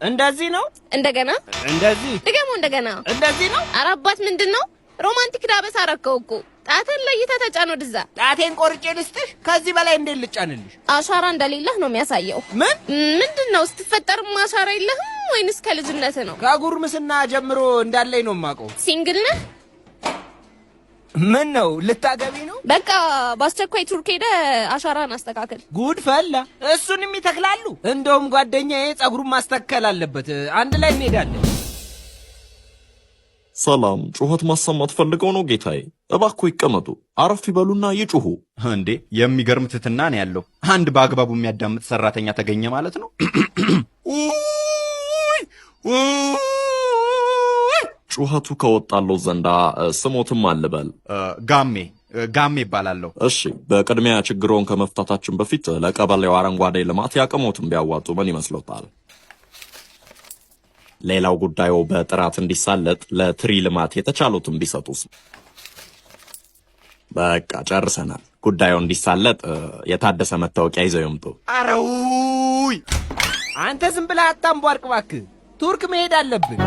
እንደዚህ ነው እንደገና እንደዚህ ደግሞ እንደገና እንደዚህ ነው አራባት ምንድነው ሮማንቲክ ዳበስ አረከው እኮ ጣትን ለይተህ ተጫን ወደዛ ጣቴን ቆርጬ ልስጥሽ ከዚህ በላይ እንዴት ልጫንልሽ አሻራ እንደሌለህ ነው የሚያሳየው ምንድነው ስትፈጠር አሻራ የለህም ወይንስ ከልጅነት ነው ከጉርምስና ጀምሮ እንዳለኝ ነው ማቀው ሲንግል ነህ ምን ነው ልታገቢ ነው በቃ ባስቸኳይ ቱርክ ሄደ አሻራን አስተካክል ጉድ ፈላ እሱንም ይተክላሉ እንደውም ጓደኛዬ ጸጉሩን ማስተከል አለበት አንድ ላይ እንሄዳለን ሰላም ጩኸት ማሰማት ፈልገው ነው ጌታዬ እባክዎ ይቀመጡ አረፍ ይበሉና ይጩሁ እንዴ የሚገርም ትትና ነው ያለው አንድ በአግባቡ የሚያዳምጥ ሰራተኛ ተገኘ ማለት ነው ጩኸቱ ከወጣለው ዘንዳ ስሞትም አልበል ጋሜ ይባላለሁ እሺ በቅድሚያ ችግሮን ከመፍታታችን በፊት ለቀበሌው አረንጓዴ ልማት ያቀሞትን ቢያዋጡ ምን ይመስሎታል ሌላው ጉዳዩ በጥራት እንዲሳለጥ ለትሪ ልማት የተቻሉትን ቢሰጡስ በቃ ጨርሰናል ጉዳዩ እንዲሳለጥ የታደሰ መታወቂያ ይዘው ይምጡ አረውይ አንተ ዝም ብለህ አታምቧርቅ እባክህ ቱርክ መሄድ አለብን